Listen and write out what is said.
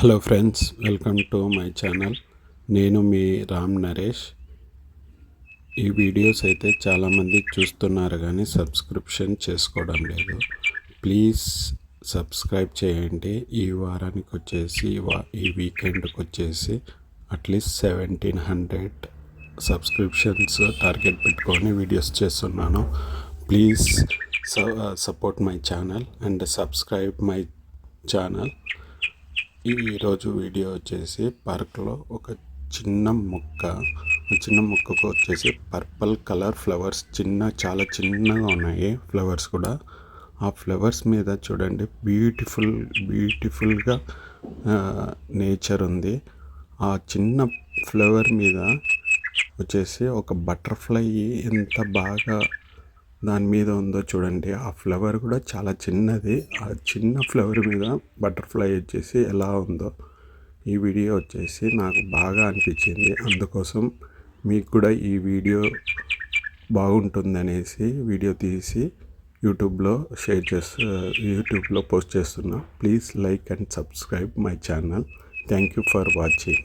Hello friends, welcome to my channel. నేను మీ రామ్ నరేష్. ఈ videos అయితే చాలామంది చూస్తున్నారు కానీ సబ్స్క్రిప్షన్ చేసుకోవడం లేదు. ప్లీజ్ సబ్స్క్రైబ్ చేయండి. ఈ వారానికి వచ్చేసి ఈ వీకెండ్కి వచ్చేసి అట్లీస్ట్ 1700 సబ్స్క్రిప్షన్స్ టార్గెట్ పెట్టుకొని వీడియోస్ చేస్తున్నాను. Please support my channel and subscribe my channel. ఈరోజు వీడియో వచ్చేసి పార్క్లో ఒక చిన్న మొక్కకు వచ్చేసి పర్పుల్ కలర్ ఫ్లవర్స్ చాలా చిన్నగా ఉన్నాయి. ఫ్లవర్స్ కూడా ఆ ఫ్లవర్స్ మీద చూడండి, బ్యూటిఫుల్గా నేచర్ ఉంది. ఆ చిన్న ఫ్లవర్ మీద వచ్చేసి ఒక బటర్ఫ్లై ఎంత బాగా దాని మీద ఉందో చూడండి. ఆ ఫ్లవర్ కూడా చాలా చిన్నది. ఆ చిన్న ఫ్లవర్ మీద బటర్ఫ్లై వచ్చేసి ఎలా ఉందో ఈ వీడియో వచ్చేసి నాకు బాగా అనిపించింది. అందుకోసం మీకు కూడా ఈ వీడియో బాగుంటుందనేసి వీడియో తీసి యూట్యూబ్లో పోస్ట్ చేస్తున్నా. Please like and subscribe my channel. Thank you for watching.